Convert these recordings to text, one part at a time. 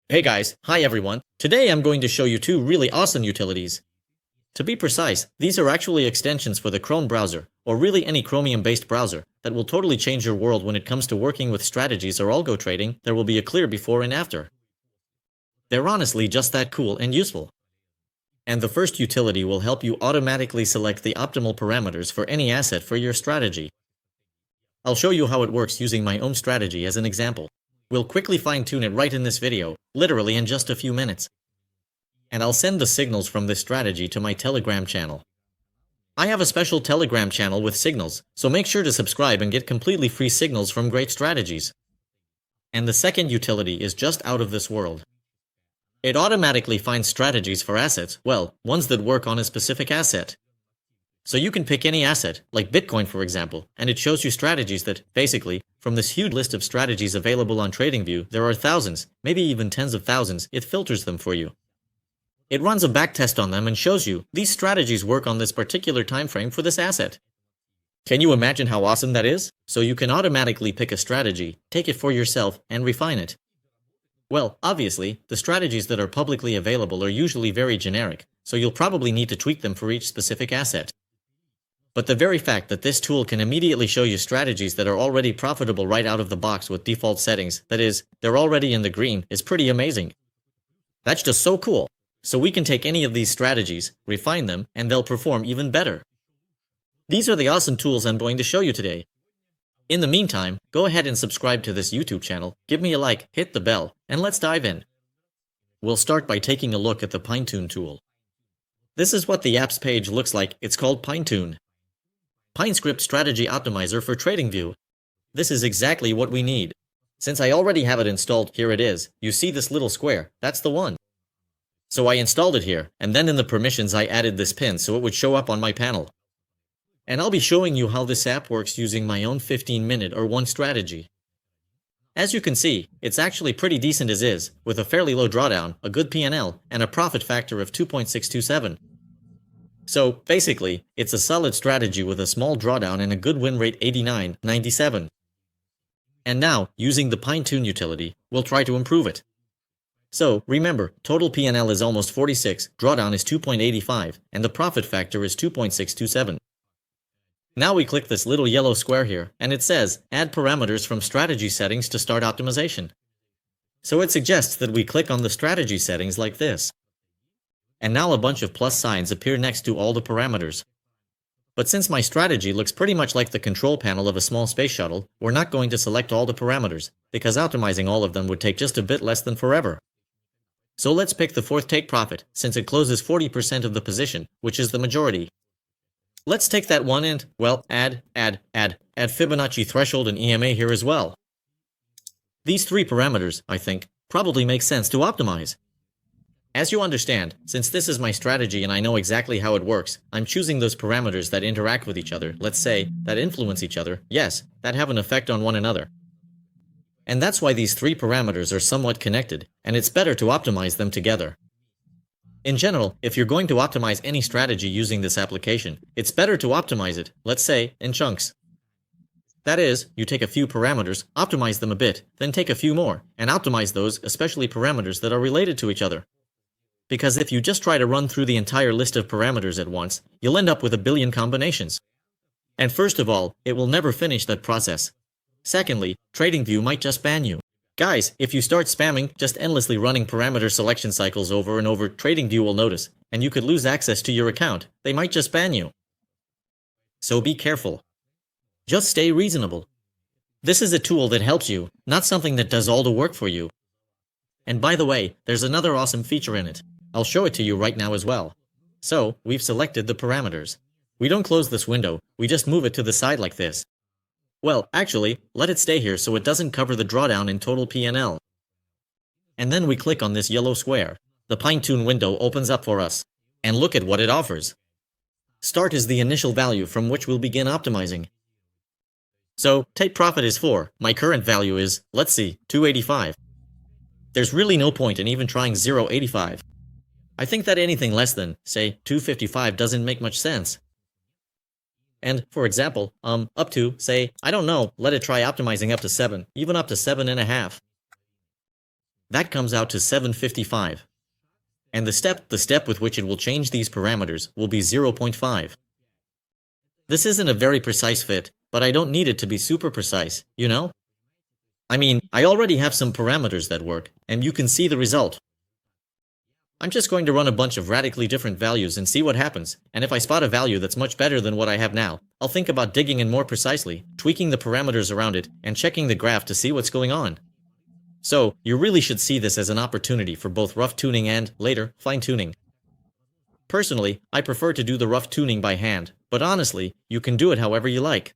Hey guys, hi everyone. Today I'm going to show you two really awesome utilities. To be precise, these are actually extensions for the Chrome browser, or really any Chromium-based browser, that will totally change your world when it comes to working with strategies or algo trading. There will be a clear before and after. They're honestly just that cool and useful. And the first utility will help you automatically select the optimal parameters for any asset for your strategy. I'll show you how it works using my own strategy as an example. We'll quickly fine-tune it right in this video, literally in just a few minutes. And I'll send the signals from this strategy to my Telegram channel. I have a special Telegram channel with signals, so make sure to subscribe and get completely free signals from great strategies. And the second utility is just out of this world. It automatically finds strategies for assets, well, ones that work on a specific asset. So you can pick any asset, like Bitcoin for example, and it shows you strategies that, basically, from this huge list of strategies available on TradingView, there are thousands, maybe even tens of thousands, it filters them for you. It runs a backtest on them and shows you, these strategies work on this particular time frame for this asset. Can you imagine how awesome that is? So you can automatically pick a strategy, take it for yourself, and refine it. Well, obviously, the strategies that are publicly available are usually very generic, so you'll probably need to tweak them for each specific asset. But the very fact that this tool can immediately show you strategies that are already profitable right out of the box with default settings, that is, they're already in the green, is pretty amazing. That's just so cool. So we can take any of these strategies, refine them, and they'll perform even better. These are the awesome tools I'm going to show you today. In the meantime, go ahead and subscribe to this YouTube channel, give me a like, hit the bell, and let's dive in. We'll start by taking a look at the PineTune tool. This is what the app's page looks like. It's called PineTune. PineScript Strategy Optimizer for TradingView. This is exactly what we need. Since I already have it installed, here it is. You see this little square, that's the one. So I installed it here, and then in the permissions I added this pin so it would show up on my panel. And I'll be showing you how this app works using my own 15-minute or one strategy. As you can see, it's actually pretty decent as is, with a fairly low drawdown, a good P&L, and a profit factor of 2.627. So, basically, it's a solid strategy with a small drawdown and a good win rate 89.97. And now, using the PineTune utility, we'll try to improve it. So, remember, total P&L is almost 46, drawdown is 2.85, and the profit factor is 2.627. Now we click this little yellow square here, and it says, add parameters from strategy settings to start optimization. So it suggests that we click on the strategy settings like this. And now a bunch of plus signs appear next to all the parameters. But since my strategy looks pretty much like the control panel of a small space shuttle, we're not going to select all the parameters, because optimizing all of them would take just a bit less than forever. So let's pick the fourth take profit, since it closes 40% of the position, which is the majority. Let's take that one and, well, add Fibonacci threshold and EMA here as well. These three parameters, I think, probably make sense to optimize. As you understand, since this is my strategy and I know exactly how it works, I'm choosing those parameters that interact with each other, let's say, that influence each other, yes, that have an effect on one another. And that's why these three parameters are somewhat connected, and it's better to optimize them together. In general, if you're going to optimize any strategy using this application, it's better to optimize it, let's say, in chunks. That is, you take a few parameters, optimize them a bit, then take a few more, and optimize those, especially parameters that are related to each other. Because if you just try to run through the entire list of parameters at once, you'll end up with a billion combinations. And first of all, it will never finish that process. Secondly, TradingView might just ban you. Guys, if you start spamming, just endlessly running parameter selection cycles over and over, TradingView will notice, and you could lose access to your account. They might just ban you. So be careful. Just stay reasonable. This is a tool that helps you, not something that does all the work for you. And by the way, there's another awesome feature in it. I'll show it to you right now as well. So, we've selected the parameters. We don't close this window, we just move it to the side like this. Well, actually, let it stay here so it doesn't cover the drawdown in total P&L. And then we click on this yellow square. The PineTune window opens up for us. And look at what it offers. Start is the initial value from which we'll begin optimizing. So, take profit is 4, my current value is, let's see, 285. There's really no point in even trying 0.85. I think that anything less than, say, 255 doesn't make much sense. And, for example, up to, say, I don't know, let it try optimizing up to 7, even up to 7.5. That comes out to 755. And the step with which it will change these parameters will be 0.5. This isn't a very precise fit, but I don't need it to be super precise, you know? I mean, I already have some parameters that work, and you can see the result. I'm just going to run a bunch of radically different values and see what happens, and if I spot a value that's much better than what I have now, I'll think about digging in more precisely, tweaking the parameters around it, and checking the graph to see what's going on. So, you really should see this as an opportunity for both rough tuning and, later, fine-tuning. Personally, I prefer to do the rough tuning by hand, but honestly, you can do it however you like.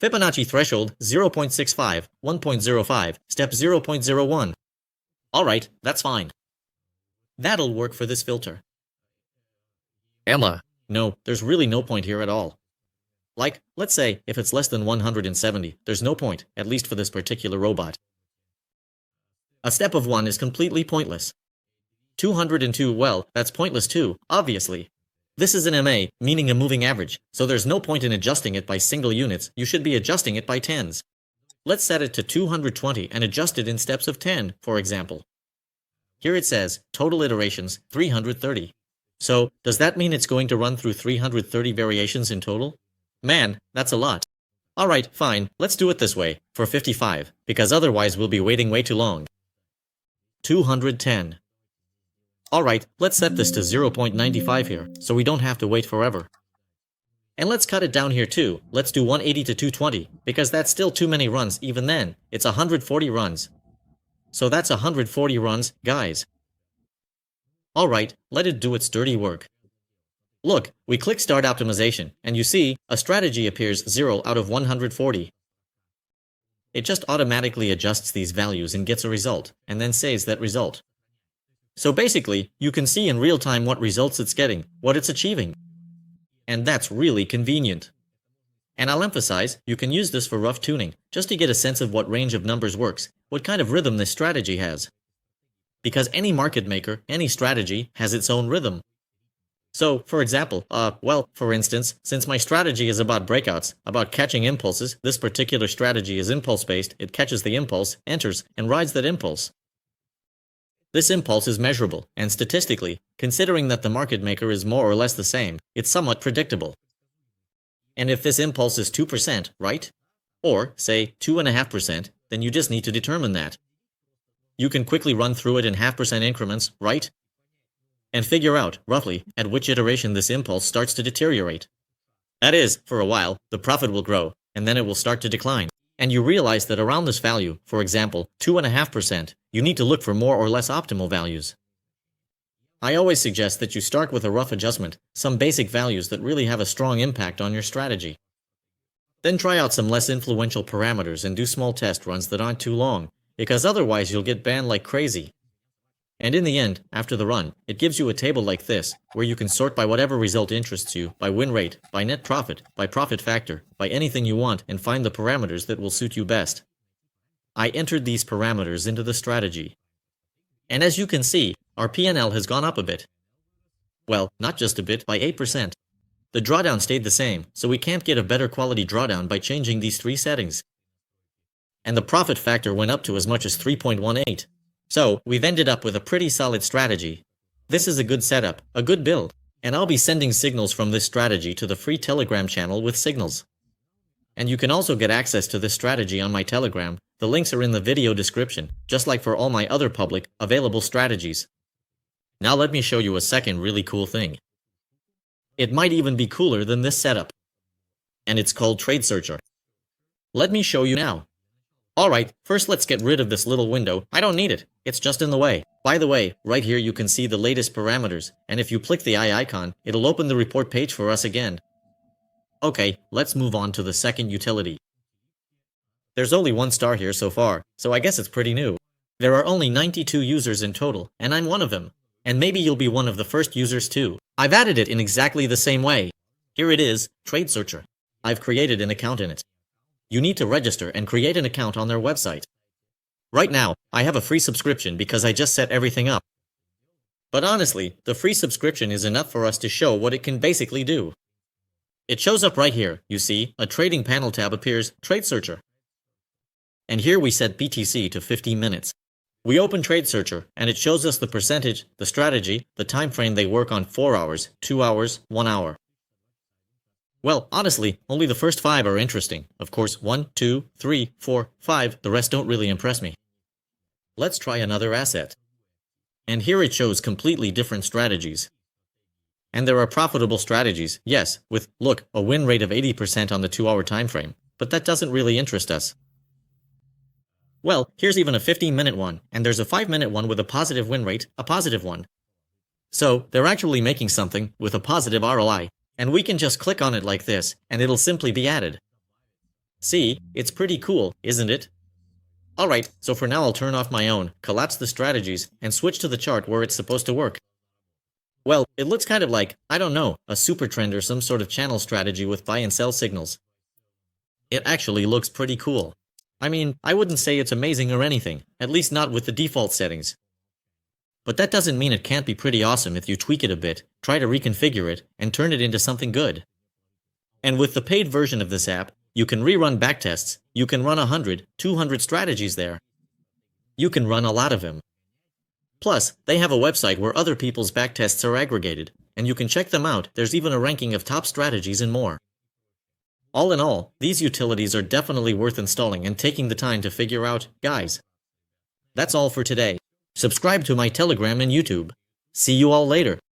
Fibonacci threshold 0.65, 1.05, step 0.01. Alright, that's fine. That'll work for this filter. Emma. No, there's really no point here at all. Like, let's say, if it's less than 170, there's no point, at least for this particular robot. A step of 1 is completely pointless. 202, well, that's pointless too, obviously. This is an MA, meaning a moving average, so there's no point in adjusting it by single units, you should be adjusting it by tens. Let's set it to 220 and adjust it in steps of 10, for example. Here it says, total iterations, 330. So, does that mean it's going to run through 330 variations in total? Man, that's a lot. Alright, fine, let's do it this way, for 55, because otherwise we'll be waiting way too long. 210. Alright, let's set this to 0.95 here, so we don't have to wait forever. And let's cut it down here too, let's do 180 to 220, because that's still too many runs even then, it's 140 runs. So that's 140 runs, guys. Alright, let it do its dirty work. Look, we click Start Optimization, and you see, a strategy appears 0 out of 140. It just automatically adjusts these values and gets a result, and then saves that result. So basically, you can see in real time what results it's getting, what it's achieving. And that's really convenient. And I'll emphasize, you can use this for rough tuning, just to get a sense of what range of numbers works, what kind of rhythm this strategy has. Because any market maker, any strategy, has its own rhythm. So, for example, for instance, since my strategy is about breakouts, about catching impulses, this particular strategy is impulse-based, it catches the impulse, enters, and rides that impulse. This impulse is measurable, and statistically, considering that the market maker is more or less the same, it's somewhat predictable. And if this impulse is 2%, right? Or, say, 2.5%, then you just need to determine that. You can quickly run through it in 0.5% increments, right? And figure out, roughly, at which iteration this impulse starts to deteriorate. That is, for a while, the profit will grow, and then it will start to decline. And you realize that around this value, for example, 2.5%, you need to look for more or less optimal values. I always suggest that you start with a rough adjustment, some basic values that really have a strong impact on your strategy. Then try out some less influential parameters and do small test runs that aren't too long, because otherwise you'll get banned like crazy. And in the end, after the run, it gives you a table like this, where you can sort by whatever result interests you, by win rate, by net profit, by profit factor, by anything you want, and find the parameters that will suit you best. I entered these parameters into the strategy. And as you can see, our P&L has gone up a bit. Well, not just a bit, by 8%. The drawdown stayed the same, so we can't get a better quality drawdown by changing these three settings. And the profit factor went up to as much as 3.18. So, we've ended up with a pretty solid strategy. This is a good setup, a good build, and I'll be sending signals from this strategy to the free Telegram channel with signals. And you can also get access to this strategy on my Telegram. The links are in the video description, just like for all my other public, available strategies. Now let me show you a second really cool thing. It might even be cooler than this setup. And it's called TradeSearcher. Let me show you now. Alright, first let's get rid of this little window. I don't need it. It's just in the way. By the way, right here you can see the latest parameters, and if you click the eye icon, it'll open the report page for us again. Okay, let's move on to the second utility. There's only 1 star here so far, so I guess it's pretty new. There are only 92 users in total, and I'm one of them. And maybe you'll be one of the first users too. I've added it in exactly the same way. Here it is, TradeSearcher. I've created an account in it. You need to register and create an account on their website. Right now, I have a free subscription because I just set everything up. But honestly, the free subscription is enough for us to show what it can basically do. It shows up right here, you see, a trading panel tab appears, TradeSearcher. And here we set BTC to 15 minutes. We open TradeSearcher, and it shows us the percentage, the strategy, the time frame they work on: 4 hours, 2 hours, 1 hour. Well, honestly, only the first 5 are interesting. Of course, 1, 2, 3, 4, 5, the rest don't really impress me. Let's try another asset. And here it shows completely different strategies. And there are profitable strategies, yes, with, look, a win rate of 80% on the 2-hour time frame, but that doesn't really interest us. Well, here's even a 15-minute one, and there's a 5-minute one with a positive win rate, a positive one. So, they're actually making something with a positive ROI, and we can just click on it like this, and it'll simply be added. See, it's pretty cool, isn't it? Alright, so for now I'll turn off my own, collapse the strategies, and switch to the chart where it's supposed to work. Well, it looks kind of like, I don't know, a super trend or some sort of channel strategy with buy and sell signals. It actually looks pretty cool. I mean, I wouldn't say it's amazing or anything, at least not with the default settings. But that doesn't mean it can't be pretty awesome if you tweak it a bit, try to reconfigure it, and turn it into something good. And with the paid version of this app, you can rerun backtests, you can run 100, 200 strategies there. You can run a lot of them. Plus, they have a website where other people's backtests are aggregated, and you can check them out. There's even a ranking of top strategies and more. All in all, these utilities are definitely worth installing and taking the time to figure out, guys. That's all for today. Subscribe to my Telegram and YouTube. See you all later.